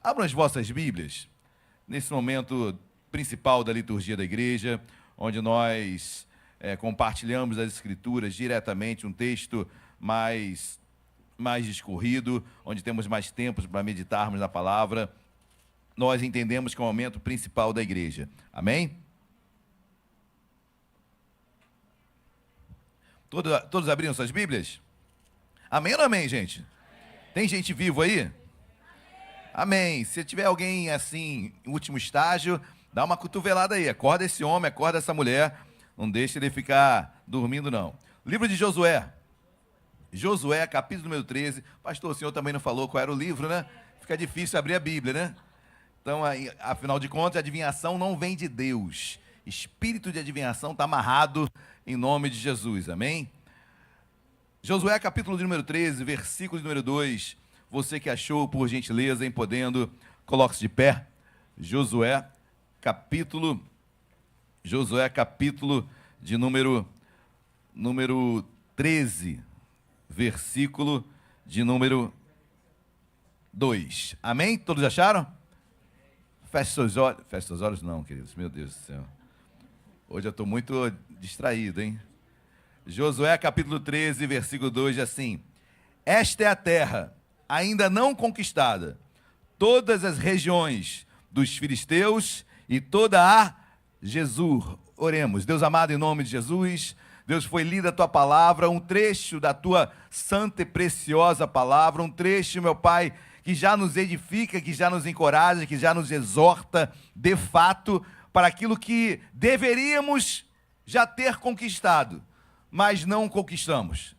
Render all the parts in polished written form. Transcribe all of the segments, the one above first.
Abram as vossas Bíblias, nesse momento principal da liturgia da igreja, onde nós compartilhamos as Escrituras diretamente, um texto mais discorrido, onde temos mais tempo para meditarmos na palavra. Nós entendemos que é o momento principal da igreja. Amém? Todos abriram suas Bíblias? Amém ou não amém, gente? Tem gente vivo aí? Amém. Se tiver alguém assim, em último estágio, dá uma cotovelada aí. Acorda esse homem, acorda essa mulher. Não deixe ele ficar dormindo, não. Livro de Josué. Josué, capítulo número 13. Pastor, o senhor também não falou qual era o livro, né? Fica difícil abrir a Bíblia, né? Então, afinal de contas, a adivinhação não vem de Deus. Espírito de adivinhação está amarrado em nome de Jesus. Amém? Josué, capítulo número 13, versículo número 2. Você que achou, por gentileza, em podendo, coloque-se de pé. Josué, capítulo de número 13, versículo de número 2. Amém? Todos acharam? Feche seus olhos. Feche seus olhos não, queridos. Meu Deus do céu. Hoje eu estou muito distraído, hein? Josué, capítulo 13, versículo 2, diz assim: esta é a terra, ainda não conquistada, todas as regiões dos filisteus e toda a Jesur. Oremos. Deus amado, em nome de Jesus, Deus, foi lida a tua palavra, um trecho da tua santa e preciosa palavra, um trecho, meu Pai, que já nos edifica, que já nos encoraja, que já nos exorta, de fato, para aquilo que deveríamos já ter conquistado, mas não conquistamos.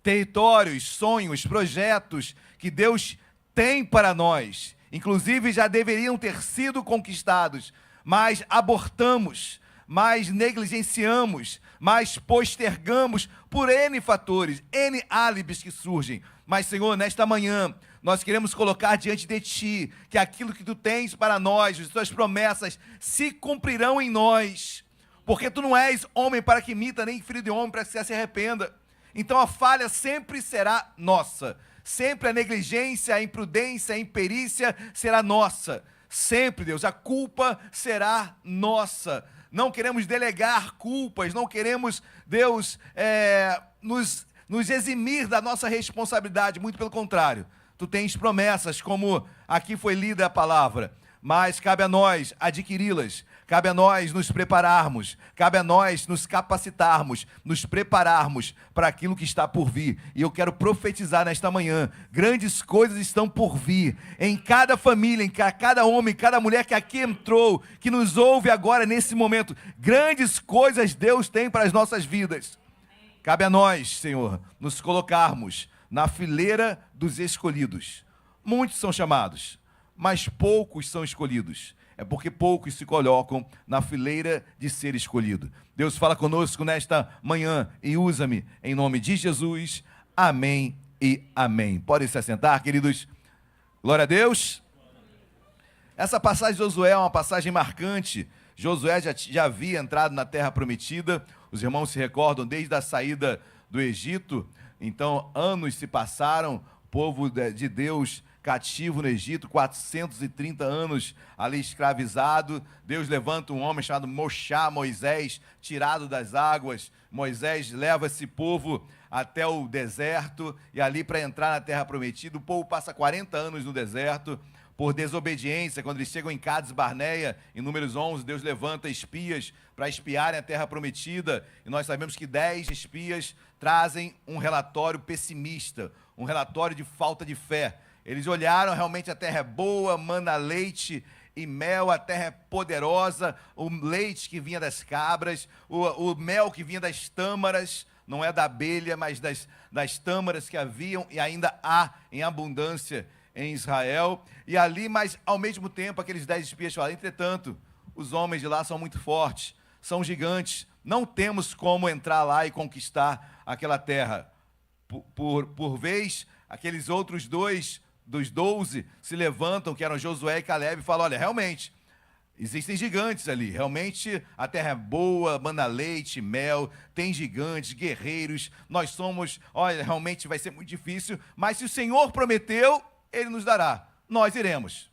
Territórios, sonhos, projetos que Deus tem para nós, inclusive já deveriam ter sido conquistados, mas abortamos, mas negligenciamos, mas postergamos por N fatores, N álibis que surgem. Mas, Senhor, nesta manhã, nós queremos colocar diante de Ti que aquilo que Tu tens para nós, as Tuas promessas, se cumprirão em nós. Porque Tu não és homem para que imita, nem filho de homem para que se arrependa. Então a falha sempre será nossa. Sempre a negligência, a imprudência, a imperícia será nossa. Sempre, Deus, a culpa será nossa. Não queremos delegar culpas, não queremos, Deus, nos eximir da nossa responsabilidade, muito pelo contrário. Tu tens promessas, como aqui foi lida a palavra, mas cabe a nós adquiri-las, cabe a nós nos prepararmos, cabe a nós nos capacitarmos, nos prepararmos para aquilo que está por vir. E eu quero profetizar nesta manhã, grandes coisas estão por vir, em cada família, em cada homem, cada mulher que aqui entrou, que nos ouve agora nesse momento, grandes coisas Deus tem para as nossas vidas. Cabe a nós, Senhor, nos colocarmos na fileira dos escolhidos. Muitos são chamados, mas poucos são escolhidos. É porque poucos se colocam na fileira de ser escolhido. Deus fala conosco nesta manhã e usa-me em nome de Jesus. Amém e amém. Podem se assentar, queridos. Glória a Deus. Essa passagem de Josué é uma passagem marcante. Josué já havia entrado na terra prometida. Os irmãos se recordam desde a saída do Egito. Então, anos se passaram, o povo de Deus cativo no Egito, 430 anos ali escravizado. Deus levanta um homem chamado Moisés, tirado das águas. Moisés leva esse povo até o deserto, e ali, para entrar na terra prometida, o povo passa 40 anos no deserto, por desobediência. Quando eles chegam em Cades Barneia, em Números 11, Deus levanta espias para espiarem a terra prometida, e nós sabemos que 10 espias trazem um relatório pessimista, um relatório de falta de fé. Eles olharam, realmente a terra é boa, mana leite e mel, a terra é poderosa, o leite que vinha das cabras, o mel que vinha das tâmaras, não é da abelha, mas das tâmaras que haviam e ainda há em abundância em Israel. E ali, mas ao mesmo tempo, aqueles 10 espias falaram: entretanto, os homens de lá são muito fortes, são gigantes, não temos como entrar lá e conquistar aquela terra. Por vez, aqueles outros dois dos 12 se levantam, que eram Josué e Calebe, e falam: olha, realmente, existem gigantes ali, realmente a terra é boa, mana leite, mel, tem gigantes, guerreiros, nós somos, olha, realmente vai ser muito difícil, mas se o Senhor prometeu, Ele nos dará, nós iremos.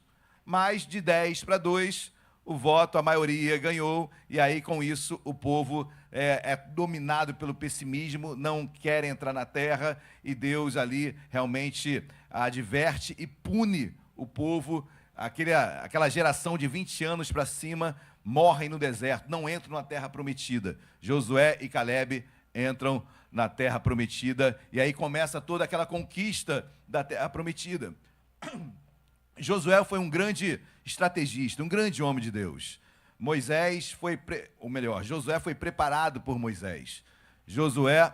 mas de 10-2, o voto, a maioria ganhou, e aí com isso o povo é dominado pelo pessimismo, não quer entrar na terra, e Deus ali realmente adverte e pune o povo. Aquela geração de 20 anos para cima morrem no deserto, não entram na terra prometida. Josué e Calebe entram na terra prometida, e aí começa toda aquela conquista da terra prometida. Josué foi um grande estrategista, um grande homem de Deus. Josué foi preparado por Moisés. Josué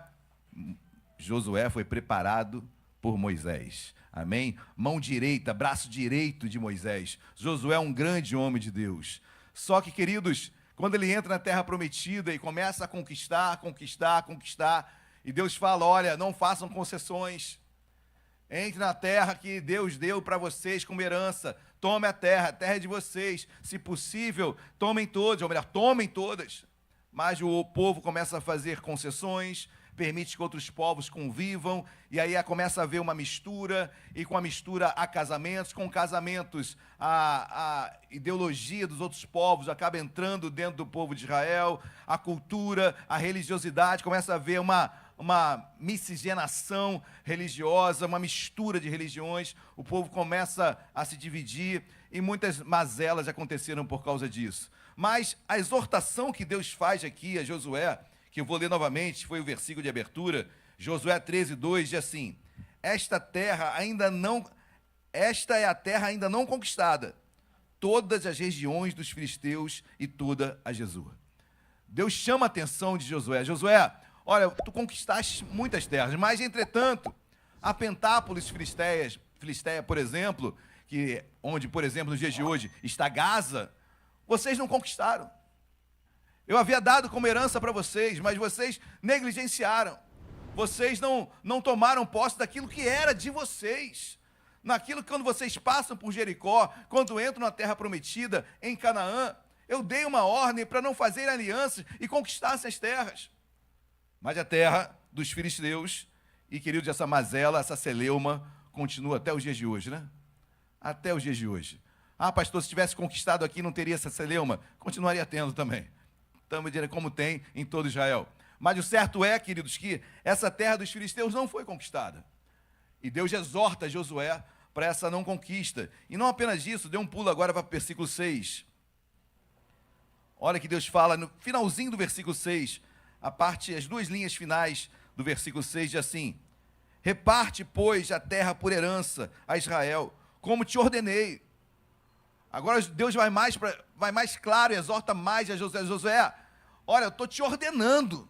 foi preparado por Moisés. Amém? Mão direita, braço direito de Moisés. Josué é um grande homem de Deus. Só que, queridos, quando ele entra na terra prometida e começa a conquistar, e Deus fala, olha, não façam concessões. Entre na terra que Deus deu para vocês como herança. Tome a terra é de vocês. Se possível, tomem todas, ou melhor, tomem todas. Mas o povo começa a fazer concessões, permite que outros povos convivam, e aí começa a haver uma mistura, e com a mistura há casamentos, com casamentos a ideologia dos outros povos acaba entrando dentro do povo de Israel, a cultura, a religiosidade, começa a haver uma miscigenação religiosa, uma mistura de religiões, o povo começa a se dividir, e muitas mazelas aconteceram por causa disso. Mas a exortação que Deus faz aqui a Josué, que eu vou ler novamente, foi o versículo de abertura, Josué 13:2, diz assim, esta é a terra ainda não conquistada, todas as regiões dos filisteus e toda a Jesua. Deus chama a atenção de Josué, olha, tu conquistaste muitas terras, mas, entretanto, a Pentápolis Filisteia, por exemplo, onde, por exemplo, nos dias de hoje, está Gaza, vocês não conquistaram. Eu havia dado como herança para vocês, mas vocês negligenciaram. Vocês não tomaram posse daquilo que era de vocês. Naquilo que quando vocês passam por Jericó, quando entram na terra prometida, em Canaã, eu dei uma ordem para não fazer alianças e conquistassem as terras. Mas a terra dos filisteus, e queridos, essa mazela, essa celeuma, continua até os dias de hoje, né? Até os dias de hoje. Ah, pastor, se tivesse conquistado aqui, não teria essa celeuma? Continuaria tendo também. Estamos dizendo como tem em todo Israel. Mas o certo é, queridos, que essa terra dos filisteus não foi conquistada. E Deus exorta Josué para essa não conquista. E não apenas isso, dê um pulo agora para o versículo 6. Olha que Deus fala no finalzinho do versículo 6, as duas linhas finais do versículo 6 diz assim, reparte, pois, a terra por herança a Israel, como te ordenei. Agora Deus vai mais claro e exorta mais a Josué, olha, eu estou te ordenando,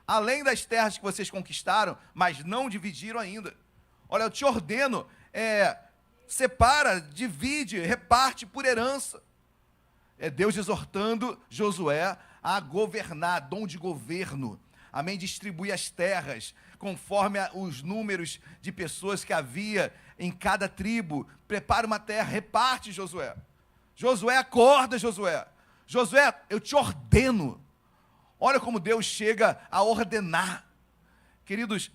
além das terras que vocês conquistaram, mas não dividiram ainda, olha, eu te ordeno, separa, divide, reparte por herança. É Deus exortando Josué a governar, dom de governo, amém, distribuir as terras, conforme os números de pessoas que havia em cada tribo, prepara uma terra, reparte, Josué. Josué, acorda, Josué. Josué, eu te ordeno. Olha como Deus chega a ordenar. Queridos,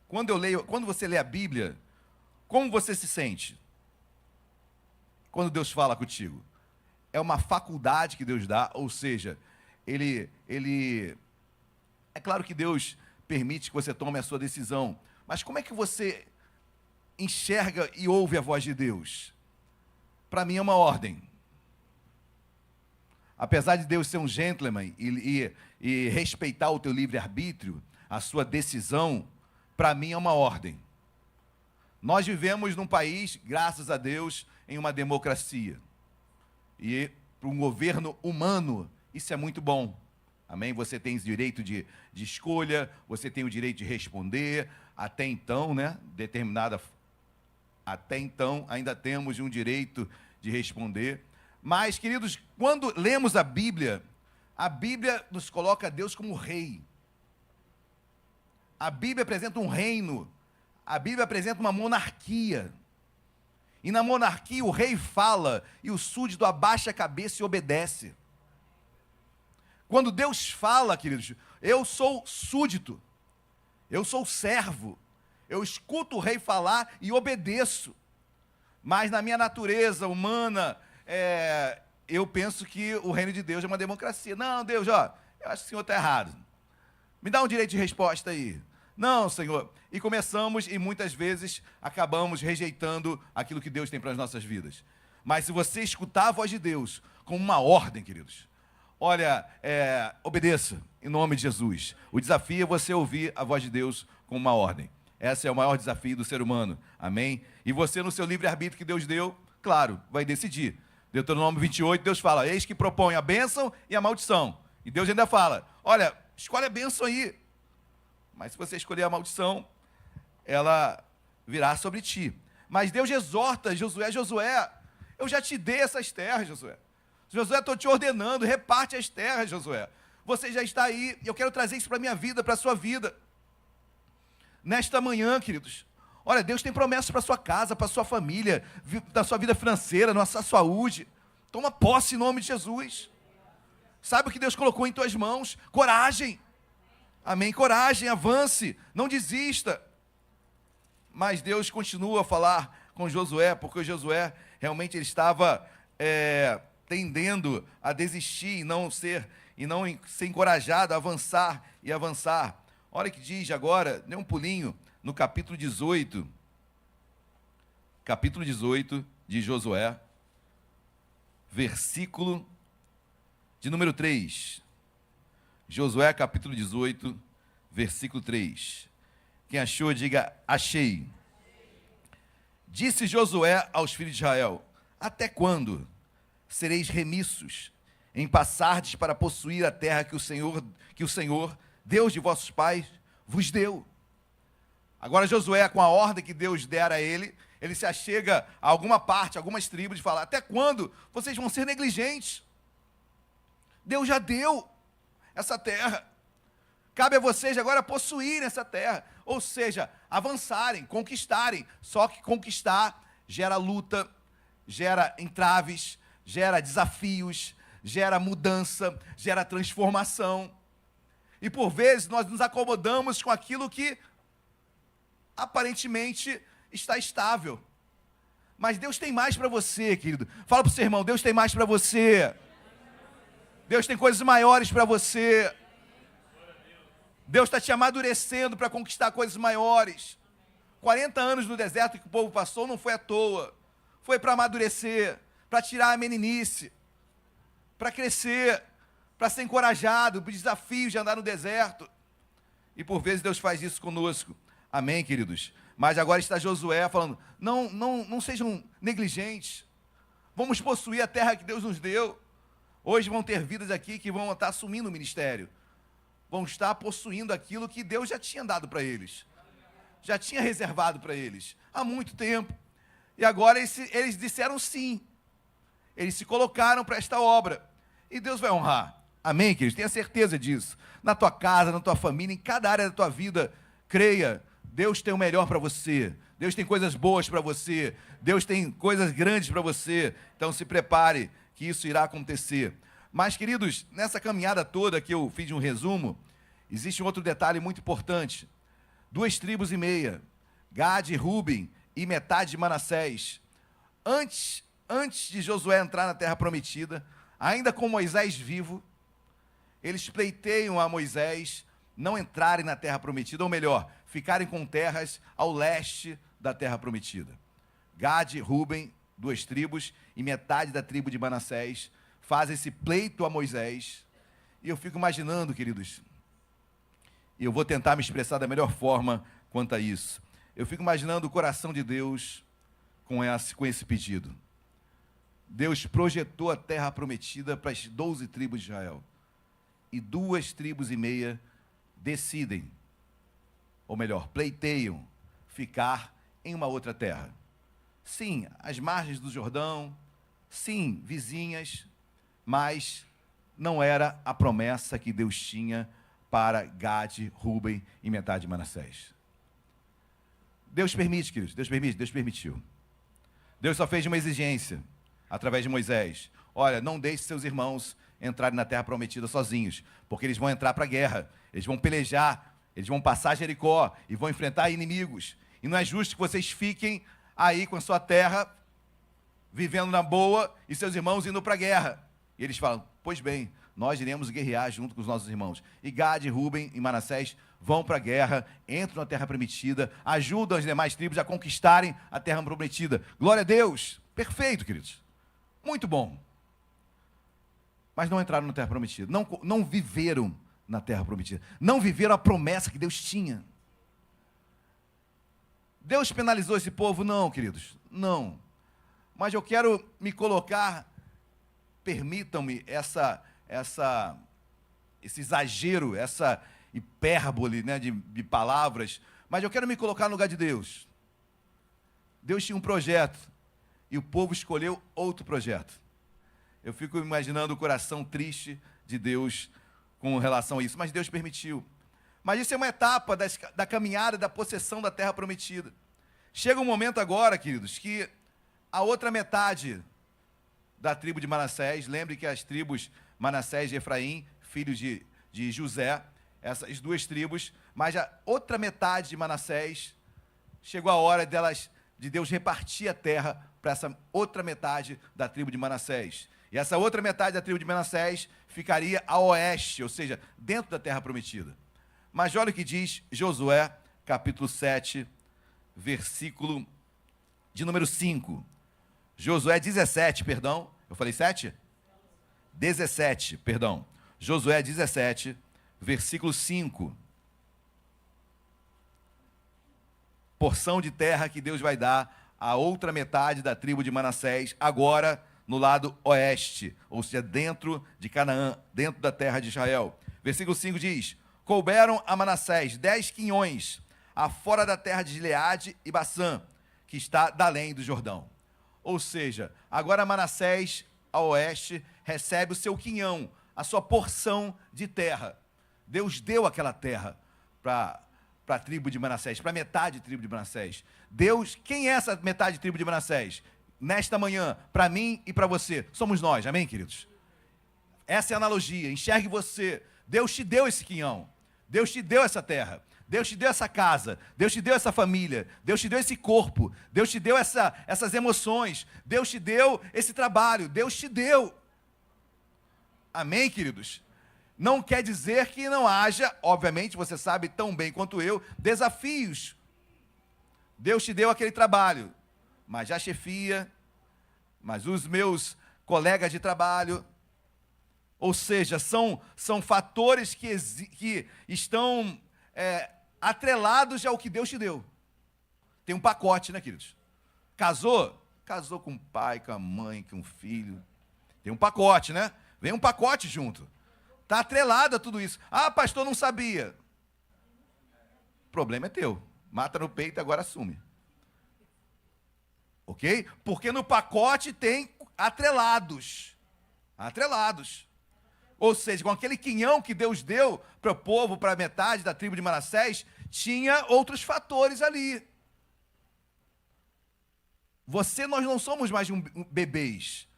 quando você lê a Bíblia, como você se sente? Quando Deus fala contigo? É uma faculdade que Deus dá, ou seja, é claro que Deus permite que você tome a sua decisão, mas como é que você enxerga e ouve a voz de Deus? Para mim é uma ordem. Apesar de Deus ser um gentleman e respeitar o teu livre-arbítrio, a sua decisão, para mim é uma ordem. Nós vivemos num país, graças a Deus, em uma democracia. E para um governo humano, isso é muito bom. Amém? Você tem o direito de escolha, você tem o direito de responder. Até então, né? Até então, ainda temos um direito de responder. Mas, queridos, quando lemos a Bíblia nos coloca Deus como rei. A Bíblia apresenta um reino. A Bíblia apresenta uma monarquia. E na monarquia o rei fala e o súdito abaixa a cabeça e obedece. Quando Deus fala, queridos, eu sou súdito, eu sou servo, eu escuto o rei falar e obedeço. Mas na minha natureza humana, eu penso que o reino de Deus é uma democracia. Não, Deus, ó, eu acho que o senhor está errado. Me dá um direito de resposta aí. Não, Senhor. E começamos e muitas vezes acabamos rejeitando aquilo que Deus tem para as nossas vidas. Mas se você escutar a voz de Deus como uma ordem, queridos, olha, obedeça em nome de Jesus. O desafio é você ouvir a voz de Deus como uma ordem. Esse é o maior desafio do ser humano. Amém? E você, no seu livre-arbítrio que Deus deu, claro, vai decidir. Deuteronômio 28, Deus fala, eis que propõe a bênção e a maldição. E Deus ainda fala, olha, escolhe a bênção aí. Mas se você escolher a maldição, ela virá sobre ti. Mas Deus exorta Josué, eu já te dei essas terras, Josué. Josué, estou te ordenando, reparte as terras, Josué. Você já está aí, e eu quero trazer isso para a minha vida, para a sua vida. Nesta manhã, queridos, olha, Deus tem promessas para a sua casa, para a sua família, da sua vida financeira, na sua saúde. Toma posse em nome de Jesus. Sabe o que Deus colocou em tuas mãos? Coragem. Amém? Coragem, avance, não desista. Mas Deus continua a falar com Josué, porque Josué realmente ele estava tendendo a desistir e não ser encorajado a avançar e avançar. Olha o que diz agora, dê um pulinho no capítulo 18 de Josué, versículo de número 3. Josué, capítulo 18, versículo 3. Quem achou, diga, achei. Disse Josué aos filhos de Israel, até quando sereis remissos em passardes para possuir a terra que o Senhor, Deus de vossos pais, vos deu? Agora Josué, com a ordem que Deus dera a ele se achega a alguma parte, algumas tribos, e fala, até quando vocês vão ser negligentes? Deus já deu essa terra. Cabe a vocês agora possuírem essa terra, ou seja, avançarem, conquistarem. Só que conquistar gera luta, gera entraves, gera desafios, gera mudança, gera transformação. E por vezes nós nos acomodamos com aquilo que aparentemente está estável. Mas Deus tem mais para você, querido. Fala para o seu irmão, Deus tem mais para você. Deus tem coisas maiores para você. Deus está te amadurecendo para conquistar coisas maiores. 40 anos no deserto que o povo passou não foi à toa. Foi para amadurecer, para tirar a meninice, para crescer, para ser encorajado, para desafios de andar no deserto. E por vezes Deus faz isso conosco. Amém, queridos? Mas agora está Josué falando, não sejam negligentes. Vamos possuir a terra que Deus nos deu. Hoje vão ter vidas aqui que vão estar assumindo o ministério. Vão estar possuindo aquilo que Deus já tinha dado para eles. Já tinha reservado para eles. Há muito tempo. E agora eles disseram sim. Eles se colocaram para esta obra. E Deus vai honrar. Amém, queridos? Tenha certeza disso. Na tua casa, na tua família, em cada área da tua vida, creia. Deus tem o melhor para você. Deus tem coisas boas para você. Deus tem coisas grandes para você. Então se prepare, que isso irá acontecer. Mas, queridos, nessa caminhada toda que eu fiz um resumo, existe um outro detalhe muito importante. 2 tribos e meia, Gade, Ruben e metade de Manassés. Antes de Josué entrar na terra prometida, ainda com Moisés vivo, eles pleiteiam a Moisés não entrarem na terra prometida, ou melhor, ficarem com terras ao leste da terra prometida. Gade, Ruben, 2 tribos, e metade da tribo de Manassés fazem esse pleito a Moisés. E eu fico imaginando, queridos, e eu vou tentar me expressar da melhor forma quanto a isso. Eu fico imaginando o coração de Deus com esse pedido. Deus projetou a terra prometida para as 12 tribos de Israel. E 2 tribos e meia decidem, ou melhor, pleiteiam, ficar em uma outra terra. Sim, às margens do Jordão, sim, vizinhas, mas não era a promessa que Deus tinha para Gade, Ruben e metade de Manassés. Deus permite, queridos, Deus permitiu. Deus só fez uma exigência, através de Moisés. Olha, não deixe seus irmãos entrarem na terra prometida sozinhos, porque eles vão entrar para a guerra, eles vão pelejar, eles vão passar Jericó e vão enfrentar inimigos. E não é justo que vocês fiquem aí com a sua terra vivendo na boa, e seus irmãos indo para a guerra. E eles falam, pois bem, nós iremos guerrear junto com os nossos irmãos. E Gade, Rúben e Manassés vão para a guerra, entram na terra prometida, ajudam as demais tribos a conquistarem a terra prometida. Glória a Deus! Perfeito, queridos. Muito bom. Mas não entraram na terra prometida, não viveram na terra prometida, não viveram a promessa que Deus tinha. Deus penalizou esse povo? Não, queridos, não. Mas eu quero me colocar, permitam-me esse exagero, essa hipérbole, né, de palavras, mas eu quero me colocar no lugar de Deus. Deus tinha um projeto e o povo escolheu outro projeto. Eu fico imaginando o coração triste de Deus com relação a isso, mas Deus permitiu. Mas isso é uma etapa da caminhada, da possessão da terra prometida. Chega um momento agora, queridos, que a outra metade da tribo de Manassés, lembre que as tribos Manassés e Efraim, filhos de José, essas duas tribos, mas a outra metade de Manassés, chegou a hora de Deus repartir a terra para essa outra metade da tribo de Manassés. E essa outra metade da tribo de Manassés ficaria a oeste, ou seja, dentro da terra prometida. Mas olha o que diz Josué, capítulo 7, versículo de número 5. Josué 17, perdão. Eu falei 7? 17, perdão. Josué 17, versículo 5. Porção de terra que Deus vai dar à outra metade da tribo de Manassés, agora no lado oeste, ou seja, dentro de Canaã, dentro da terra de Israel. Versículo 5 diz, couberam a Manassés 10 quinhões, afora da terra de Gileade e Bassã, que está da além do Jordão. Ou seja, agora Manassés, a oeste, recebe o seu quinhão, a sua porção de terra. Deus deu aquela terra para a tribo de Manassés, para metade da tribo de Manassés. Deus, quem é essa metade da tribo de Manassés? Nesta manhã, para mim e para você, somos nós, amém, queridos? Essa é a analogia, enxergue você. Deus te deu esse quinhão, Deus te deu essa terra, Deus te deu essa casa, Deus te deu essa família, Deus te deu esse corpo, Deus te deu essas emoções, Deus te deu esse trabalho, Deus te deu. Amém, queridos? Não quer dizer que não haja, obviamente, você sabe tão bem quanto eu, desafios. Deus te deu aquele trabalho, mas a chefia, mas os meus colegas de trabalho, ou seja, são fatores que estão atrelados ao que Deus te deu. Tem um pacote, né, queridos? Casou com o pai, com a mãe, com o filho. Tem um pacote, né? Vem um pacote junto. Está atrelado a tudo isso. Ah, pastor, não sabia. O problema é teu. Mata no peito e agora assume. Ok? Porque no pacote tem atrelados. Atrelados. Ou seja, com aquele quinhão que Deus deu para o povo, para a metade da tribo de Manassés, tinha outros fatores ali. Nós não somos mais bebês.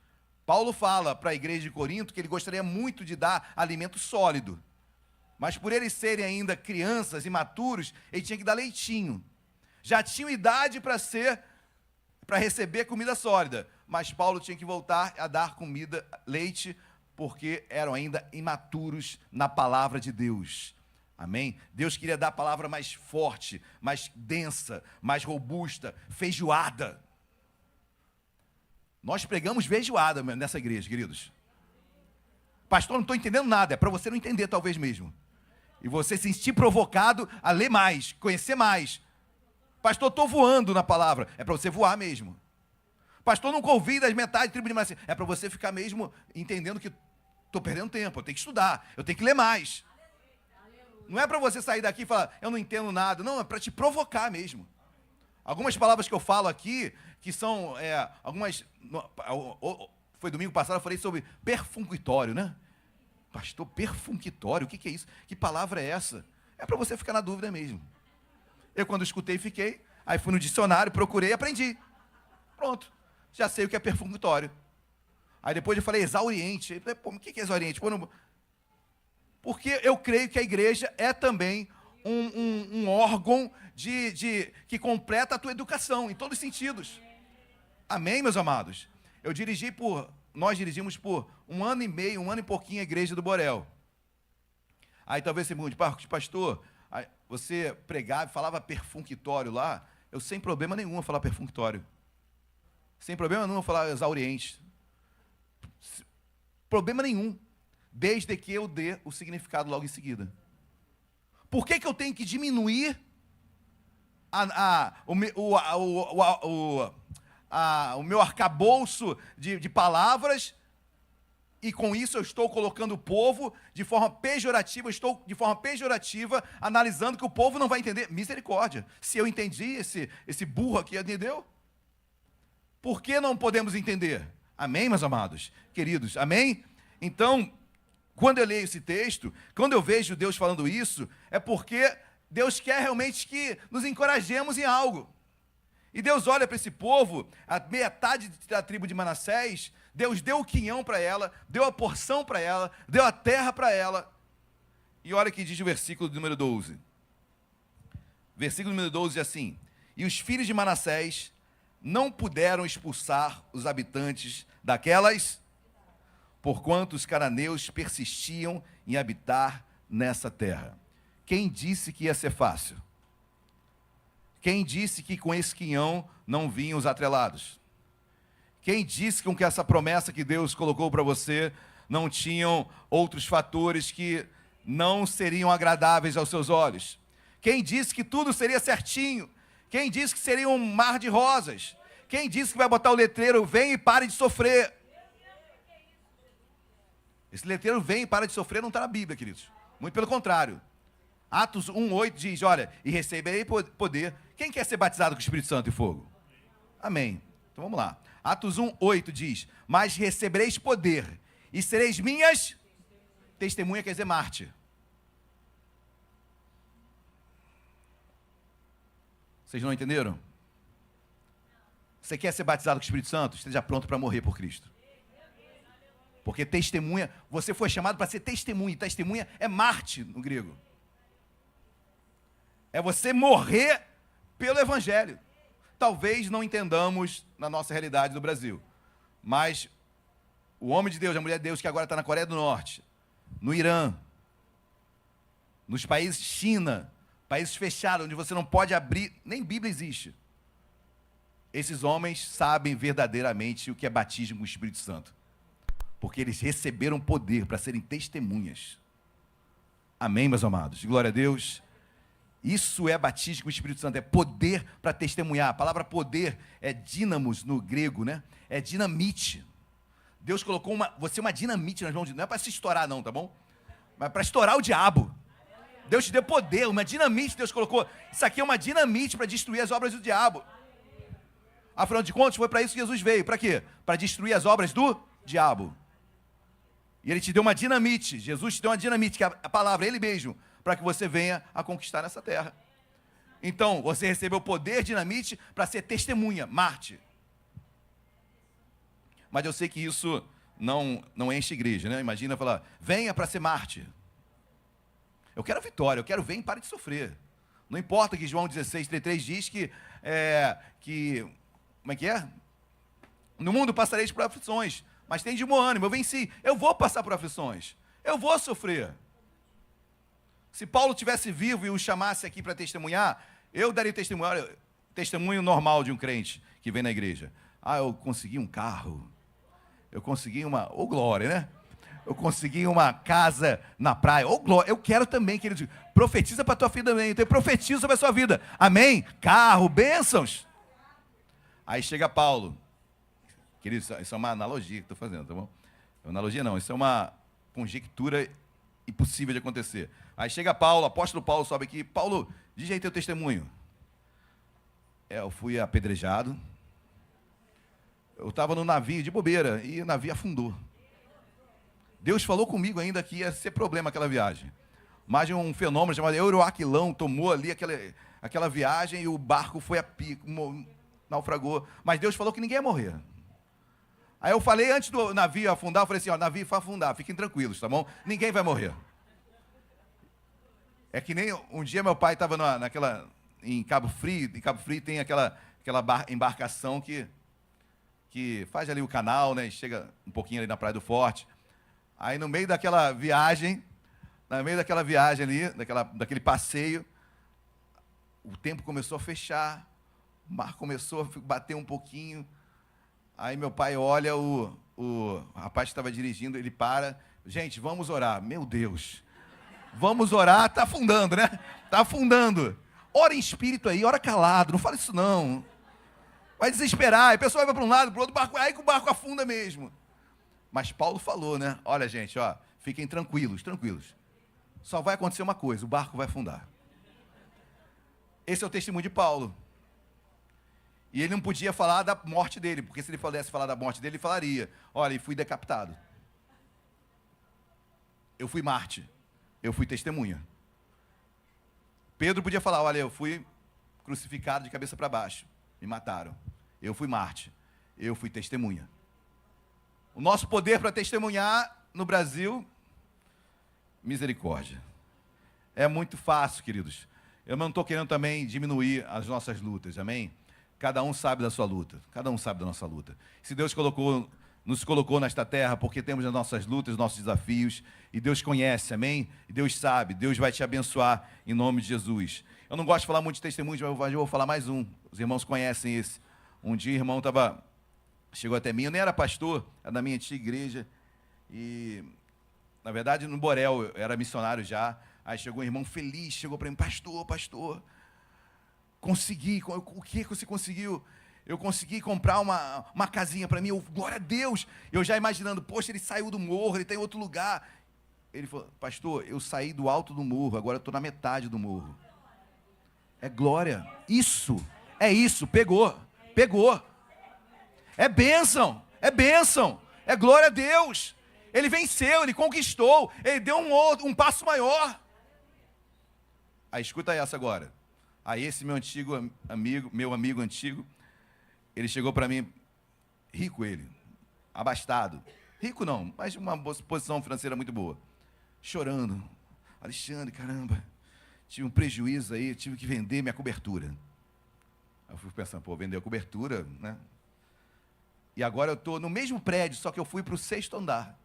Paulo fala para a igreja de Corinto que ele gostaria muito de dar alimento sólido. Mas por eles serem ainda crianças, imaturos, ele tinha que dar leitinho. Já tinham idade para receber comida sólida. Mas Paulo tinha que voltar a dar comida, leite, porque eram ainda imaturos na palavra de Deus. Amém? Deus queria dar a palavra mais forte, mais densa, mais robusta, feijoada. Nós pregamos feijoada nessa igreja, queridos. Pastor, não estou entendendo nada. É para você não entender, talvez mesmo. E você se sentir provocado a ler mais, conhecer mais. Pastor, estou voando na palavra. É para você voar mesmo. Pastor, nunca ouvi das metades da tribo de Manassés. É para você ficar mesmo entendendo que estou perdendo tempo. Eu tenho que estudar. Eu tenho que ler mais. Não é para você sair daqui e falar, eu não entendo nada. Não, é para te provocar mesmo. Algumas palavras que eu falo aqui, que são algumas... Foi domingo passado, eu falei sobre perfunctório, né? Pastor, perfunctório, o que é isso? Que palavra é essa? É para você ficar na dúvida mesmo. Eu, quando escutei, fiquei. Aí fui no dicionário, procurei e aprendi. Pronto. Já sei o que é perfunctório. Aí depois eu falei exauriente. Pô, o que é exauriente? Porque eu creio que a igreja é também um órgão que completa a tua educação, em todos os sentidos. Amém, meus amados? Nós dirigimos por 1 ano e meio, 1 ano e pouquinho a igreja do Borel. Aí talvez você me pergunte, pastor, você pregava e falava perfunctório lá, eu sem problema nenhum a falar perfunctório. Sem problema nenhum a falar exauriente. Problema nenhum, desde que eu dê o significado logo em seguida. Por que eu tenho que diminuir o meu arcabouço de palavras, e com isso eu estou colocando o povo de forma pejorativa, analisando que o povo não vai entender? Misericórdia. Se eu entendi, esse burro aqui entendeu? Por que não podemos entender? Amém, meus amados? Queridos, amém? Então, quando eu leio esse texto, quando eu vejo Deus falando isso, é porque Deus quer realmente que nos encorajemos em algo. E Deus olha para esse povo, a metade da tribo de Manassés, Deus deu o quinhão para ela, deu a porção para ela, deu a terra para ela. E olha o que diz o versículo número 12. Versículo número 12 diz assim: e os filhos de Manassés não puderam expulsar os habitantes daquelas, porquanto os cananeus persistiam em habitar nessa terra. Quem disse que ia ser fácil? Quem disse que com esse quinhão não vinham os atrelados? Quem disse que com essa promessa que Deus colocou para você não tinham outros fatores que não seriam agradáveis aos seus olhos? Quem disse que tudo seria certinho? Quem disse que seria um mar de rosas? Quem disse que vai botar o letreiro, vem e pare de sofrer? Esse letreiro, vem e para de sofrer, não está na Bíblia, queridos. Muito pelo contrário. Atos 1:8 diz, olha, e receberei poder. Quem quer ser batizado com o Espírito Santo e fogo? Amém. Então vamos lá. Atos 1:8 diz, mas recebereis poder, e sereis minhas testemunha, quer dizer mártir. Vocês não entenderam? Você quer ser batizado com o Espírito Santo? Esteja pronto para morrer por Cristo. Porque testemunha, você foi chamado para ser testemunha. Testemunha é mártir no grego. É você morrer pelo Evangelho. Talvez não entendamos na nossa realidade do Brasil. Mas o homem de Deus, a mulher de Deus que agora está na Coreia do Norte, no Irã, nos países China, países fechados, onde você não pode abrir, nem Bíblia existe. Esses homens sabem verdadeiramente o que é batismo com o Espírito Santo. Porque eles receberam poder para serem testemunhas. Amém, meus amados? Glória a Deus. Isso é batismo com o Espírito Santo, é poder para testemunhar. A palavra poder é dínamos no grego, né? É dinamite. Deus colocou você uma dinamite nas mãos de Deus. Não é para se estourar não, tá bom? Mas para estourar o diabo. Deus te deu poder, uma dinamite Deus colocou. Isso aqui é uma dinamite para destruir as obras do diabo. Afinal de contas, foi para isso que Jesus veio. Para quê? Para destruir as obras do diabo. E ele te deu uma dinamite. Jesus te deu uma dinamite, que é a palavra, ele mesmo, para que você venha a conquistar essa terra. Então, você recebeu poder, dinamite, para ser testemunha, mártir. Mas eu sei que isso não enche igreja, né? Imagina falar, venha para ser mártir. Eu quero vitória, eu quero venha e pare de sofrer. Não importa que João 16:33 diz que como é que é? No mundo passareis por aflições, mas tem de bom ânimo, eu venci. Eu vou passar por aflições, eu vou sofrer. Se Paulo tivesse vivo e o chamasse aqui para testemunhar, eu daria testemunho normal de um crente que vem na igreja. Eu consegui um carro, eu consegui ô glória, né? Eu consegui uma casa na praia, ô glória, eu quero também, querido. Profetiza para a tua vida também, então profetiza sobre a sua vida. Amém? Carro, bênçãos. Aí chega Paulo. Querido, isso é uma analogia que estou fazendo, tá bom? Analogia não, isso é uma conjectura impossível de acontecer. Aí chega Paulo, apóstolo Paulo sobe aqui. Paulo, diz aí teu testemunho. Eu fui apedrejado. Eu estava no navio de bobeira e o navio afundou. Deus falou comigo ainda que ia ser problema aquela viagem. Mas um fenômeno chamado Euroaquilão tomou ali aquela viagem e o barco foi a pico, naufragou. Mas Deus falou que ninguém ia morrer. Aí eu falei, antes do navio afundar, eu falei assim, ó, navio vai afundar, fiquem tranquilos, tá bom? Ninguém vai morrer. É que nem um dia meu pai estava em Cabo Frio tem aquela embarcação que que faz ali o canal, né? Chega um pouquinho ali na Praia do Forte. Aí no meio daquela viagem ali, daquele passeio, o tempo começou a fechar, o mar começou a bater um pouquinho. Aí meu pai olha, o rapaz que estava dirigindo, ele para. Gente, vamos orar. Meu Deus. Vamos orar, está afundando, né? Está afundando. Ora em espírito aí, ora calado, não fala isso não. Vai desesperar, a pessoa vai para um lado, para o outro, barco, aí que o barco afunda mesmo. Mas Paulo falou, né? Olha, gente, ó, fiquem tranquilos. Só vai acontecer uma coisa, o barco vai afundar. Esse é o testemunho de Paulo. E ele não podia falar da morte dele, porque se ele pudesse falar da morte dele, ele falaria, olha, eu fui decapitado. Eu fui Marte. Eu fui testemunha. Pedro podia falar, olha, eu fui crucificado de cabeça para baixo. Me mataram. Eu fui Marte. Eu fui testemunha. O nosso poder para testemunhar no Brasil, misericórdia. É muito fácil, queridos. Eu não estou querendo também diminuir as nossas lutas, amém? Cada um sabe da sua luta. Cada um sabe da nossa luta. Se Deus nos colocou nesta terra porque temos as nossas lutas, nossos desafios, e Deus conhece, amém? E Deus sabe, Deus vai te abençoar em nome de Jesus. Eu não gosto de falar muito de testemunhos, mas eu vou falar mais um. Os irmãos conhecem esse. Um dia o irmão chegou até mim, eu nem era pastor, era da minha antiga igreja, e, na verdade, no Borel, eu era missionário já. Aí chegou um irmão feliz, chegou para mim, pastor, consegui, o que você conseguiu? Eu consegui comprar uma casinha para mim, glória a Deus. Eu já imaginando, poxa, ele saiu do morro, ele está em outro lugar. Ele falou, pastor, eu saí do alto do morro, agora estou na metade do morro. É glória, é isso, pegou. É bênção, é glória a Deus. Ele venceu, ele conquistou, ele deu um passo maior. Aí escuta essa agora. Aí esse meu amigo antigo, ele chegou para mim, rico ele, abastado. Rico não, mas uma posição financeira muito boa. Chorando. Alexandre, caramba, tive um prejuízo aí, tive que vender minha cobertura. Aí eu fui pensando, vender a cobertura, né? E agora eu estou no mesmo prédio, só que eu fui para o 6º andar.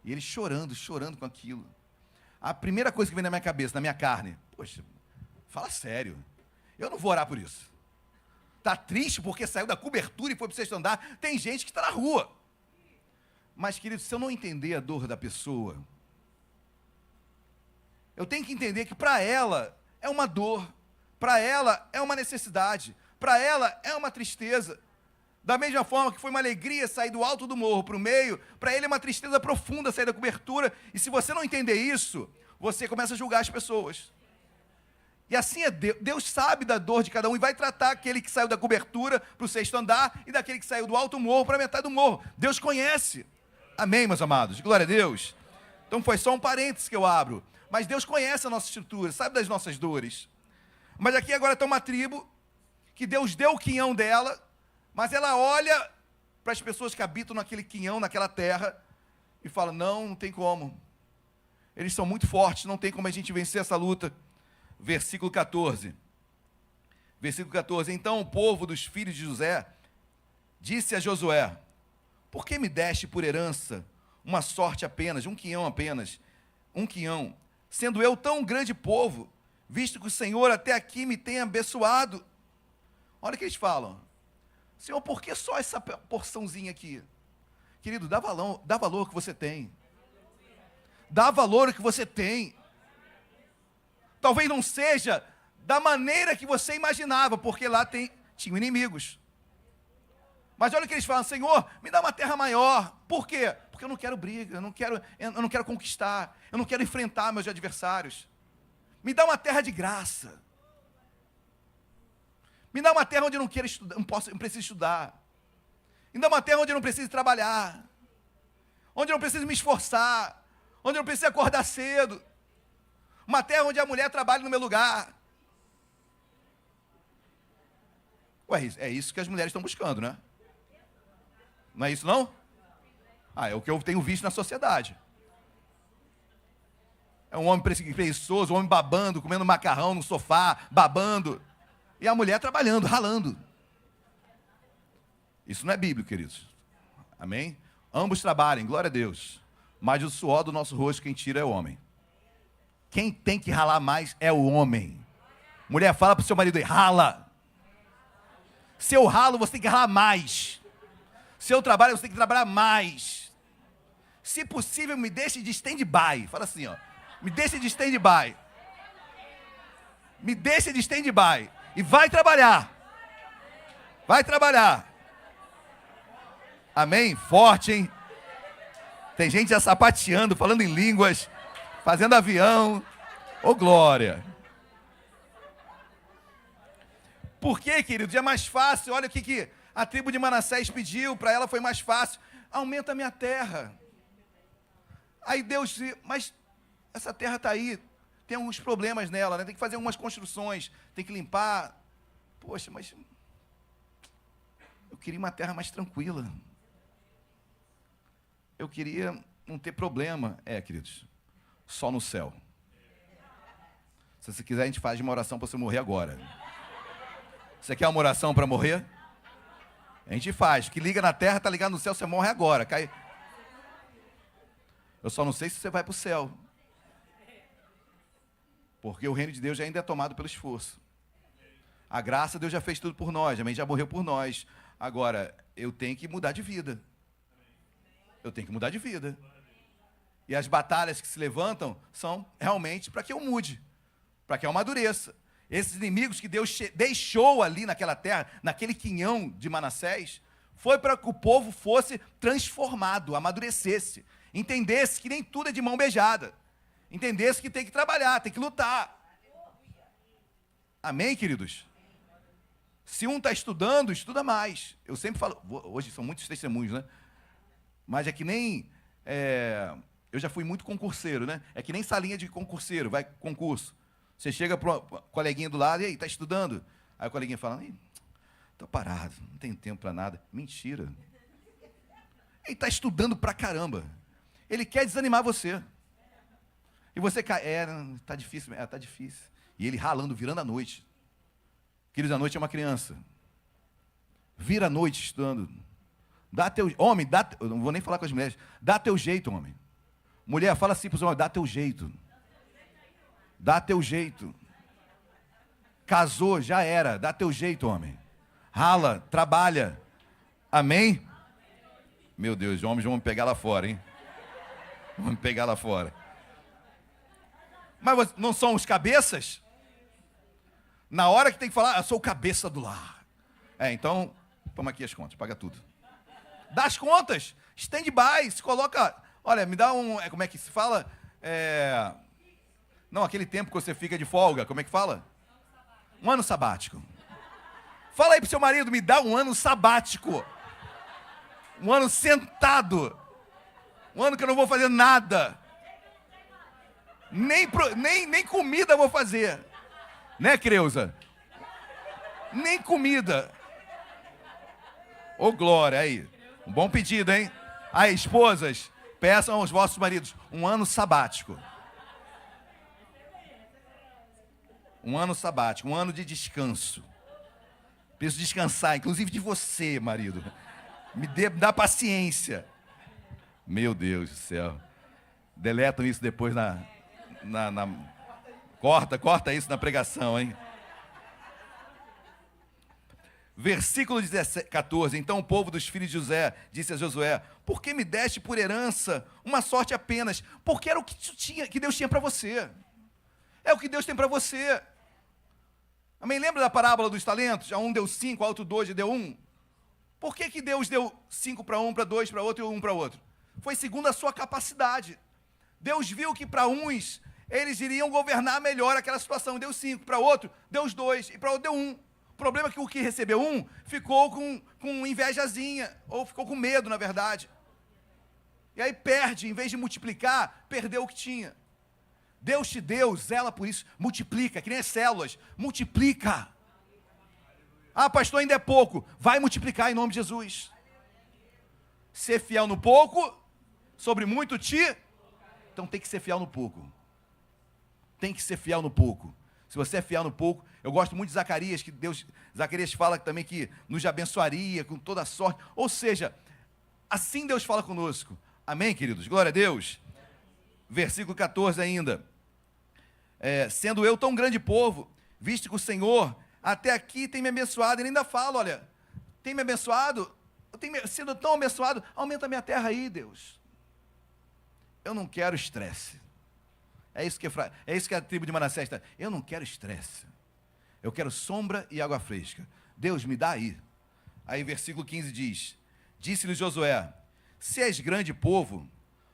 E ele chorando com aquilo. A primeira coisa que vem na minha cabeça, na minha carne, poxa, fala sério, eu não vou orar por isso. Está triste porque saiu da cobertura e foi para o 6º andar, tem gente que está na rua. Mas, querido, se eu não entender a dor da pessoa, eu tenho que entender que para ela é uma dor, para ela é uma necessidade, para ela é uma tristeza. Da mesma forma que foi uma alegria sair do alto do morro para o meio, para ele é uma tristeza profunda sair da cobertura. E se você não entender isso, você começa a julgar as pessoas. E assim é Deus. Deus sabe da dor de cada um e vai tratar aquele que saiu da cobertura para o 6º andar e daquele que saiu do alto morro para a metade do morro. Deus conhece. Amém, meus amados? Glória a Deus. Então foi só um parênteses que eu abro. Mas Deus conhece a nossa estrutura, sabe das nossas dores. Mas aqui agora está uma tribo que Deus deu o quinhão dela, mas ela olha para as pessoas que habitam naquele quinhão, naquela terra, e fala, não tem como. Eles são muito fortes, não tem como a gente vencer essa luta. Versículo 14. Então o povo dos filhos de José disse a Josué, por que me deste por herança uma sorte apenas, um quinhão apenas, sendo eu tão grande povo, visto que o Senhor até aqui me tem abençoado? Olha o que eles falam. Senhor, por que só essa porçãozinha aqui? Querido, dá valor ao que você tem. Dá valor ao que você tem. Talvez não seja da maneira que você imaginava, porque lá tinham inimigos. Mas olha o que eles falam, Senhor, me dá uma terra maior. Por quê? Porque eu não quero briga, eu não quero conquistar, eu não quero enfrentar meus adversários. Me dá uma terra de graça. Me dá uma terra onde eu não quero estudar, não preciso estudar. Me dá uma terra onde eu não preciso trabalhar. Onde eu não preciso me esforçar. Onde eu não preciso acordar cedo. Uma terra onde a mulher trabalha no meu lugar. Ué, é isso que as mulheres estão buscando, né? Não é isso, não? É o que eu tenho visto na sociedade. É um homem preguiçoso, um homem babando, comendo macarrão no sofá, babando. E a mulher trabalhando, ralando. Isso não é bíblico, queridos. Amém? Ambos trabalhem, glória a Deus. Mas o suor do nosso rosto quem tira é o homem. Quem tem que ralar mais é o homem. Mulher, fala para o seu marido aí, rala. Se eu ralo, você tem que ralar mais. Se eu trabalho, você tem que trabalhar mais. Se possível, me deixe de stand-by. Fala assim, ó. Me deixe de stand-by. Me deixe de stand-by. E vai trabalhar. Vai trabalhar. Amém? Forte, hein? Tem gente já sapateando, falando em línguas, fazendo avião. Ô, glória. Por quê, queridos? É mais fácil. Olha o que a tribo de Manassés pediu. Para ela foi mais fácil. Aumenta a minha terra. Aí Deus disse, mas essa terra está aí. Tem alguns problemas nela, né? Tem que fazer algumas construções. Tem que limpar. Poxa, mas eu queria uma terra mais tranquila. Eu queria não ter problema. Queridos, só no céu. Se você quiser, a gente faz uma oração para você morrer agora. Você quer uma oração para morrer? A gente faz. Que liga na terra, está ligado no céu, você morre agora. Cai. Eu só não sei se você vai para o céu. Porque o reino de Deus ainda é tomado pelo esforço. A graça, Deus já fez tudo por nós, amém? Já morreu por nós. Agora, eu tenho que mudar de vida. Eu tenho que mudar de vida. E as batalhas que se levantam são realmente para que eu mude, para que eu amadureça. Esses inimigos que Deus deixou ali naquela terra, naquele quinhão de Manassés, foi para que o povo fosse transformado, amadurecesse, entendesse que nem tudo é de mão beijada, entendesse que tem que trabalhar, tem que lutar. Amém, queridos? Se um está estudando, estuda mais. Eu sempre falo, hoje são muitos testemunhos, né? Mas é que nem, eu já fui muito concurseiro, né? É que nem salinha de concurseiro, vai concurso. Você chega para o coleguinha do lado, e aí, está estudando? Aí o coleguinha fala, estou parado, não tenho tempo para nada. Mentira. Ele está estudando pra caramba. Ele quer desanimar você. E você cai, está difícil, está difícil. E ele ralando, virando a noite. Queridos, a noite é uma criança. Vira a noite estudando. Homem, eu não vou nem falar com as mulheres. Dá teu jeito, homem. Mulher, fala assim para os homens, dá teu jeito. Dá teu jeito. Casou, já era. Dá teu jeito, homem. Rala, trabalha. Amém? Meu Deus, os homens vão me pegar lá fora, hein? Vão me pegar lá fora. Mas não são os cabeças? Na hora que tem que falar, eu sou o cabeça do lar. Então, toma aqui as contas, paga tudo. Dá as contas, stand-by, se coloca... Olha, me dá como é que se fala? Não, aquele tempo que você fica de folga, como é que fala? Um ano sabático. Fala aí pro seu marido, me dá um ano sabático. Um ano sentado. Um ano que eu não vou fazer nada. Nem comida eu vou fazer. Né, Creuza? Nem comida. Ô, glória, aí. Um bom pedido, hein? Aí, esposas, peçam aos vossos maridos um ano sabático. Um ano sabático, um ano de descanso. Preciso descansar, inclusive de você, marido. Dá paciência. Meu Deus do céu. Deletam isso depois Corta isso na pregação, hein? Versículo 14. Então o povo dos filhos de José disse a Josué, por que me deste por herança uma sorte apenas? Porque era o que Deus tinha para você. É o que Deus tem para você. Amém? Lembra da parábola dos talentos? A um deu 5, a outro 2 e deu 1. Por que Deus deu 5 para um, para 2, para outro e 1 para outro? Foi segundo a sua capacidade. Deus viu que para uns, eles iriam governar melhor aquela situação. Deu 5, para outro, deu 2 e para outro deu 1. O problema é que o que recebeu 1 ficou com invejazinha, ou ficou com medo, na verdade. E aí perde, em vez de multiplicar, perdeu o que tinha. Deus te deu, zela por isso, multiplica, que nem as células, multiplica. Ah, pastor, ainda é pouco. Vai multiplicar em nome de Jesus. Ser fiel no pouco, sobre muito te... Então tem que ser fiel no pouco. Tem que ser fiel no pouco. Se você é fiel no pouco, eu gosto muito de Zacarias, que Zacarias fala também que nos abençoaria com toda a sorte. Ou seja, assim Deus fala conosco. Amém, queridos? Glória a Deus. Versículo 14 ainda. Sendo eu tão grande povo, visto que o Senhor até aqui tem me abençoado, ele ainda fala, olha, tem me abençoado, sendo tão abençoado, aumenta a minha terra aí, Deus. Eu não quero estresse. É isso que a tribo de Manassés está. Eu não quero estresse. Eu quero sombra e água fresca. Deus, me dá aí. Aí versículo 15 diz, disse-lhe Josué, se és grande povo,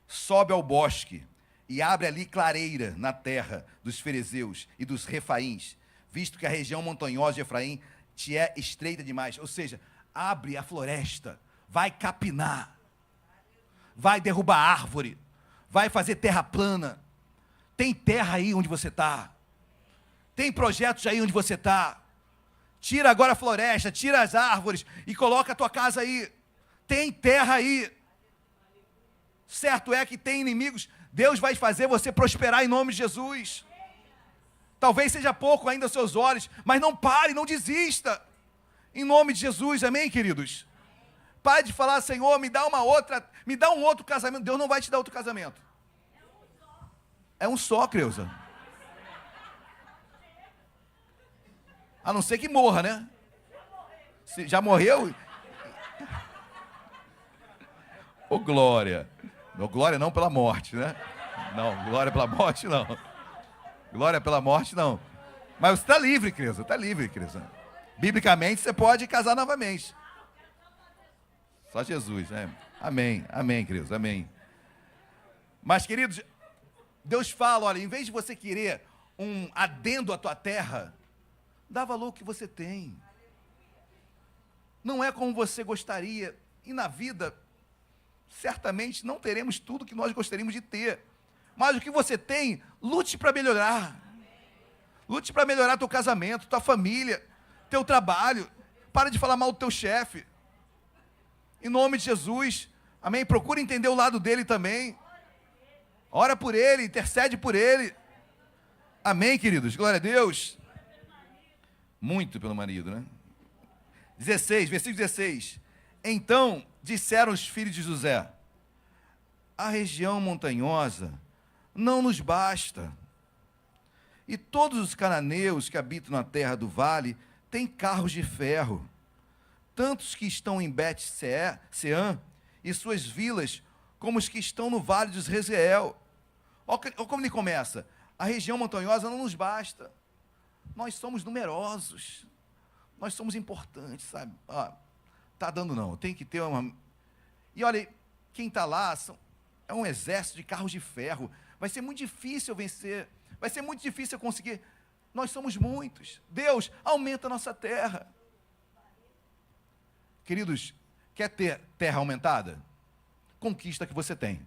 sobe ao bosque e abre ali clareira na terra dos ferezeus e dos refaíns, visto que a região montanhosa de Efraim te é estreita demais. Ou seja, abre a floresta, vai capinar, vai derrubar árvore, vai fazer terra plana. Tem terra aí onde você está. Tem projetos aí onde você está. Tira agora a floresta, tira as árvores e coloca a tua casa aí. Tem terra aí. Certo é que tem inimigos. Deus vai fazer você prosperar em nome de Jesus. Talvez seja pouco ainda aos seus olhos, mas não pare, não desista. Em nome de Jesus, amém, queridos? Pare de falar, Senhor, me dá um outro casamento. Deus não vai te dar outro casamento. É um só, Creuza. A não ser que morra, né? Se já morreu? Ô, glória. Não, glória não pela morte, né? Não, glória pela morte não. Glória pela morte não. Mas você está livre, Creuza. Está livre, Creuza. Biblicamente você pode casar novamente. Só Jesus, né? Amém, amém, Creuza, amém. Mas, queridos, Deus fala, olha, em vez de você querer um adendo à tua terra, dá valor ao que você tem. Não é como você gostaria, e na vida, certamente não teremos tudo que nós gostaríamos de ter. Mas o que você tem, lute para melhorar. Lute para melhorar teu casamento, tua família, teu trabalho. Para de falar mal do teu chefe. Em nome de Jesus, amém? Procura entender o lado dele também. Ora por ele, intercede por ele. Amém, queridos? Glória a Deus. Muito pelo marido, né? 16, versículo 16. Então disseram os filhos de José, a região montanhosa não nos basta. E todos os cananeus que habitam na terra do vale têm carros de ferro. Tantos que estão em Bet-Sean e suas vilas, como os que estão no vale dos Rezeel. Olha como ele começa. A região montanhosa não nos basta. Nós somos numerosos. Nós somos importantes, sabe? Tá dando não, tem que ter uma... E olha, quem está lá é um exército de carros de ferro. Vai ser muito difícil vencer. Vai ser muito difícil conseguir. Nós somos muitos. Deus, aumenta a nossa terra. Queridos, quer ter terra aumentada? Conquista que você tem.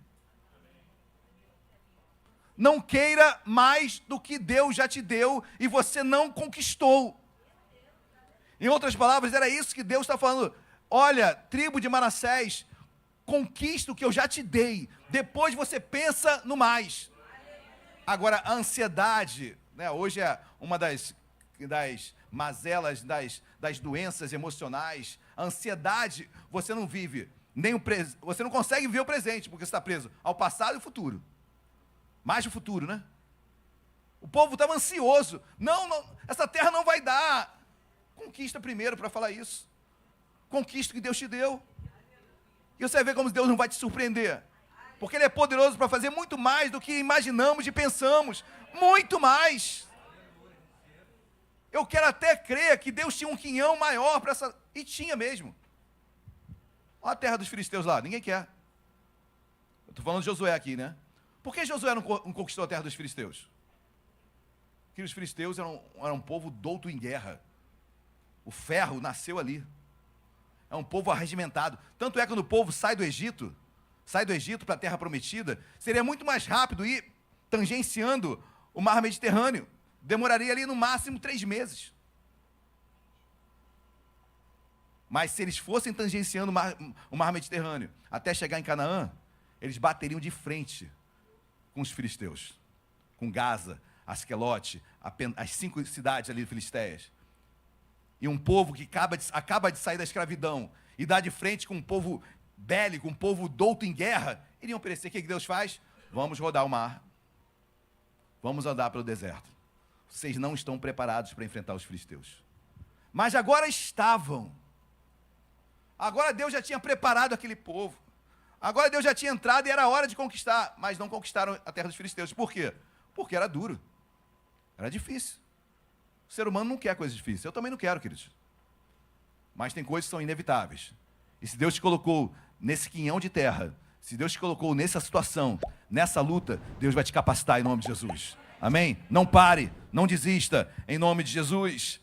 Não queira mais do que Deus já te deu e você não conquistou. Em outras palavras, era isso que Deus está falando. Olha, tribo de Manassés, conquista o que eu já te dei. Depois você pensa no mais. Agora, a ansiedade, né, hoje é uma das mazelas, das doenças emocionais. A ansiedade, você não vive você não consegue ver o presente, porque você está preso ao passado e ao futuro. Mais o futuro, né? O povo estava ansioso. Não, essa terra não vai dar. Conquista primeiro para falar isso. Conquista o que Deus te deu. E você vai ver como Deus não vai te surpreender. Porque Ele é poderoso para fazer muito mais do que imaginamos e pensamos. Muito mais. Eu quero até crer que Deus tinha um quinhão maior para essa... E tinha mesmo. Olha a terra dos filisteus lá, ninguém quer. Eu estou falando de Josué aqui, né? Por que Josué não conquistou a terra dos filisteus? Porque os filisteus eram um povo douto em guerra. O ferro nasceu ali. É um povo arregimentado. Tanto é que quando o povo sai do Egito para a terra prometida, seria muito mais rápido ir tangenciando o mar Mediterrâneo. Demoraria ali no máximo 3 meses. Mas se eles fossem tangenciando o mar Mediterrâneo até chegar em Canaã, eles bateriam de frente com os filisteus, com Gaza. Asquelote, as 5 cidades ali filisteias. E um povo que acaba de sair da escravidão e dá de frente com um povo bélico, um povo douto em guerra, iriam perecer. O que Deus faz? Vamos rodar o mar. Vamos andar pelo deserto. Vocês não estão preparados para enfrentar os filisteus. Mas agora estavam. Agora Deus já tinha preparado aquele povo. Agora Deus já tinha entrado e era hora de conquistar. Mas não conquistaram a terra dos filisteus. Por quê? Porque era duro. Era difícil. O ser humano não quer coisas difíceis. Eu também não quero, queridos. Mas tem coisas que são inevitáveis. E se Deus te colocou nesse quinhão de terra, se Deus te colocou nessa situação, nessa luta, Deus vai te capacitar em nome de Jesus. Amém? Não pare, não desista, em nome de Jesus.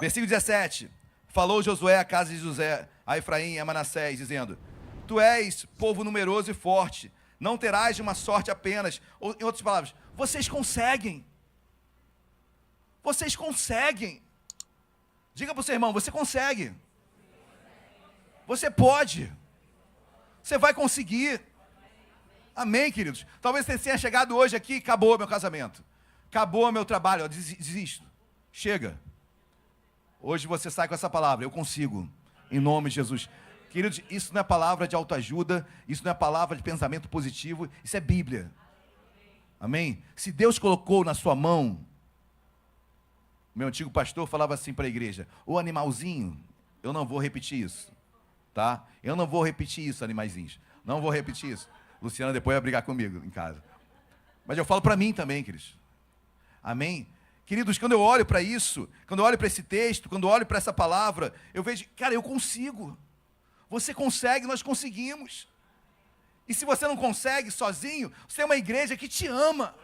Versículo 17. Falou Josué à casa de José, a Efraim e a Manassés, dizendo: Tu és povo numeroso e forte, não terás de uma sorte apenas. Ou, em outras palavras, vocês conseguem. Vocês conseguem. Diga para o seu irmão, você consegue. Você pode. Você vai conseguir. Amém, queridos? Talvez você tenha chegado hoje aqui e acabou meu casamento. Acabou meu trabalho, desisto. Chega. Hoje você sai com essa palavra, eu consigo. Em nome de Jesus. Queridos, isso não é palavra de autoajuda, isso não é palavra de pensamento positivo, isso é Bíblia. Amém? Se Deus colocou na sua mão, meu antigo pastor falava assim para a igreja: o animalzinho, eu não vou repetir isso, tá? Eu não vou repetir isso, animaizinhos. Não vou repetir isso. Luciana depois vai brigar comigo em casa. Mas eu falo para mim também, queridos. Amém? Queridos, quando eu olho para isso, quando eu olho para esse texto, quando eu olho para essa palavra, eu vejo, cara, eu consigo. Você consegue, nós conseguimos. E se você não consegue sozinho, você tem uma igreja que te ama.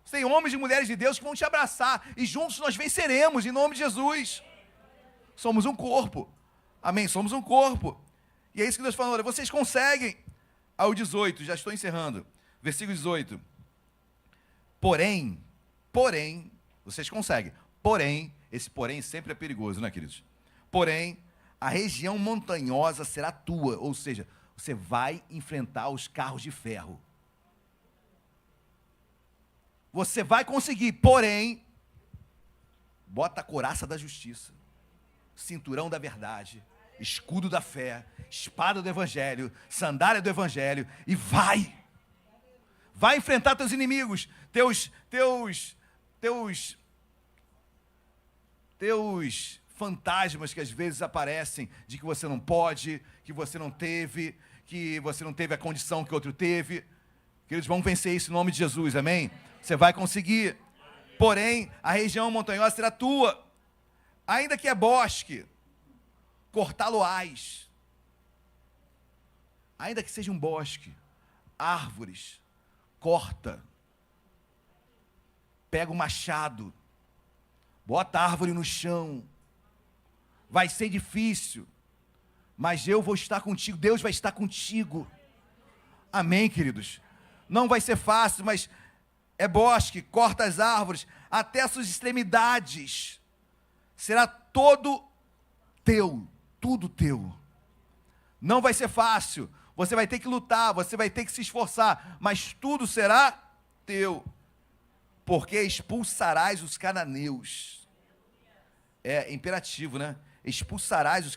Você tem homens e mulheres de Deus que vão te abraçar. E juntos nós venceremos, em nome de Jesus. Somos um corpo. Amém? Somos um corpo. E é isso que Deus falou, olha, vocês conseguem. Ao 18, já estou encerrando. Versículo 18. Porém, vocês conseguem. Porém, esse porém sempre é perigoso, né, queridos? Porém, a região montanhosa será tua, ou seja, você vai enfrentar os carros de ferro. Você vai conseguir, porém, bota a couraça da justiça, cinturão da verdade, escudo da fé, espada do evangelho, sandália do evangelho, e vai enfrentar teus inimigos, teus fantasmas que às vezes aparecem, de que você não pode, que você não teve a condição que outro teve. Queridos, vamos vencer isso em nome de Jesus, amém? Você vai conseguir. Porém, a região montanhosa será tua, ainda que é bosque, cortá-lo-ás. Ainda que seja um bosque, árvores, corta. Pega o machado, bota a árvore no chão. Vai ser difícil, mas eu vou estar contigo, Deus vai estar contigo. Amém, queridos? Não vai ser fácil, mas é bosque, corta as árvores, até as suas extremidades. Será todo teu, tudo teu. Não vai ser fácil, você vai ter que lutar, você vai ter que se esforçar, mas tudo será teu. Porque expulsarás os cananeus. É imperativo, né? Expulsarás os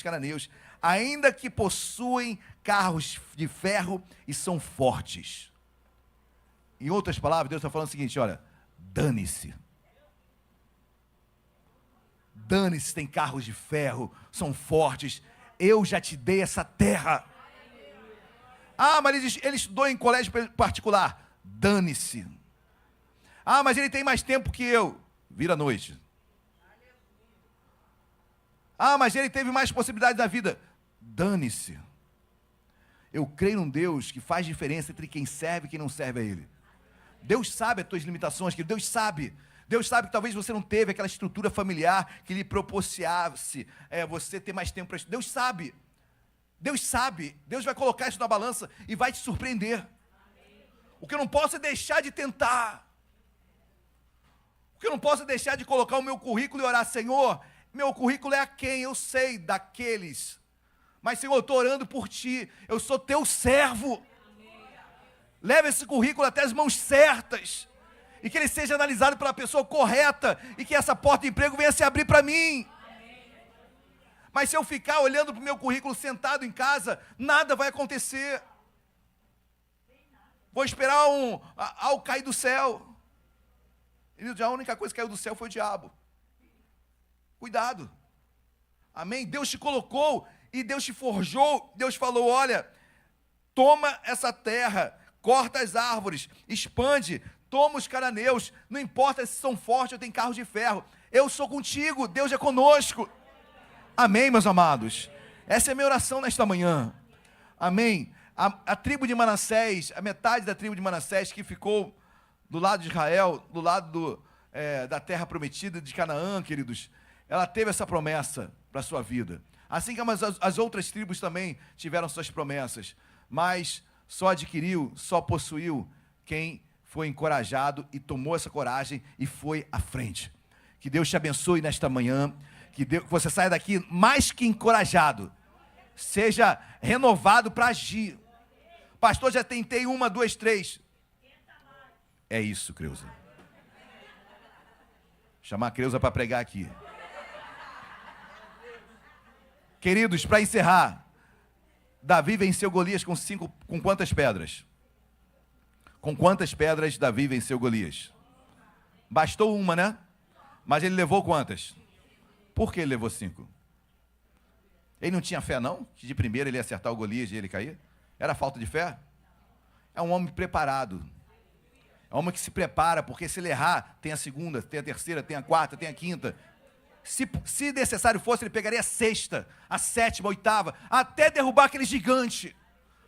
cananeus, ainda que possuem carros de ferro e são fortes. Em outras palavras, Deus está falando o seguinte, olha, dane-se. Dane-se, tem carros de ferro, são fortes, eu já te dei essa terra. Ah, mas ele estudou em colégio particular, dane-se. Ah, mas ele tem mais tempo que eu, vira à noite. Ah, mas ele teve mais possibilidades na vida. Dane-se. Eu creio num Deus que faz diferença entre quem serve e quem não serve a Ele. Deus sabe as tuas limitações, querido. Deus sabe. Deus sabe que talvez você não teve aquela estrutura familiar que lhe propiciasse você ter mais tempo para estudar. Deus sabe. Deus sabe. Deus vai colocar isso na balança e vai te surpreender. O que eu não posso é deixar de tentar. O que eu não posso é deixar de colocar o meu currículo e orar, Senhor, meu currículo é a quem? Eu sei, daqueles. Mas, Senhor, eu estou orando por Ti. Eu sou Teu servo. Leve esse currículo até as mãos certas. E que ele seja analisado pela pessoa correta. E que essa porta de emprego venha se abrir para mim. Mas se eu ficar olhando para o meu currículo sentado em casa, nada vai acontecer. Vou esperar algo cair do céu. E a única coisa que caiu do céu foi o diabo. Cuidado. Amém? Deus te colocou e Deus te forjou. Deus falou, olha, toma essa terra, corta as árvores, expande, toma os cananeus, não importa se são fortes ou têm carros de ferro. Eu sou contigo, Deus é conosco. Amém, meus amados? Essa é a minha oração nesta manhã. Amém? A tribo de Manassés, a metade da tribo de Manassés que ficou do lado de Israel, do lado da terra prometida de Canaã, queridos, ela teve essa promessa para a sua vida. Assim como as outras tribos também tiveram suas promessas, mas só adquiriu, só possuiu quem foi encorajado e tomou essa coragem e foi à frente. Que Deus te abençoe nesta manhã, que você saia daqui mais que encorajado, seja renovado para agir. Pastor, já tentei 1, 2, 3. É isso, Creuza. Chamar a Creuza para pregar aqui. Queridos, para encerrar, Davi venceu Golias com quantas pedras? Com quantas pedras Davi venceu Golias? Bastou uma, né? Mas ele levou quantas? Por que ele levou 5? Ele não tinha fé, não? Que de primeira ele ia acertar o Golias e ele cair? Era falta de fé? É um homem preparado. É um homem que se prepara, porque se ele errar, tem a segunda, tem a terceira, tem a quarta, tem a quinta. Se necessário fosse, ele pegaria a 6ª, a 7ª, a 8ª, até derrubar aquele gigante.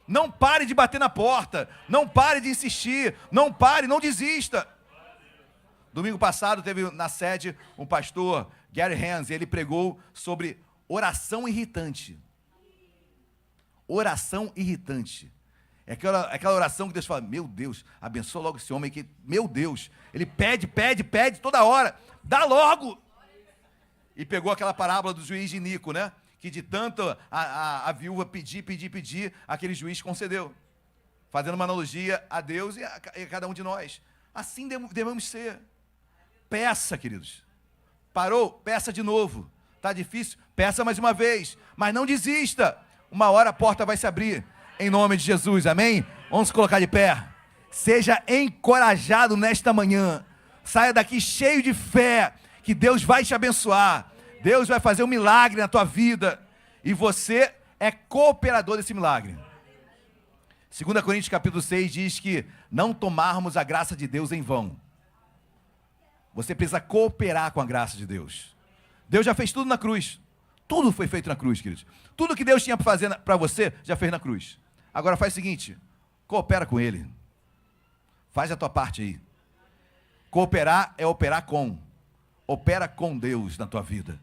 Não pare de bater na porta, não pare de insistir, não pare, não desista. Domingo passado teve na sede um pastor, Gary Hans, e ele pregou sobre oração irritante. Oração irritante. É aquela oração que Deus fala, meu Deus, abençoa logo esse homem que, meu Deus, ele pede toda hora, dá logo. E pegou aquela parábola do juiz de Nico, né? Que de tanto a viúva pedir, aquele juiz concedeu. Fazendo uma analogia a Deus e a cada um de nós. Assim devemos ser. Peça, queridos. Parou? Peça de novo. Está difícil? Peça mais uma vez. Mas não desista. Uma hora a porta vai se abrir. Em nome de Jesus, amém? Vamos colocar de pé. Seja encorajado nesta manhã. Saia daqui cheio de fé, que Deus vai te abençoar. Deus vai fazer um milagre na tua vida. E você é cooperador desse milagre. 2 Coríntios capítulo 6 diz que não tomarmos a graça de Deus em vão. Você precisa cooperar com a graça de Deus. Deus já fez tudo na cruz. Tudo foi feito na cruz, queridos. Tudo que Deus tinha para fazer para você, já fez na cruz. Agora faz o seguinte, coopera com Ele. Faz a tua parte aí. Cooperar é operar com. Opera com Deus na tua vida.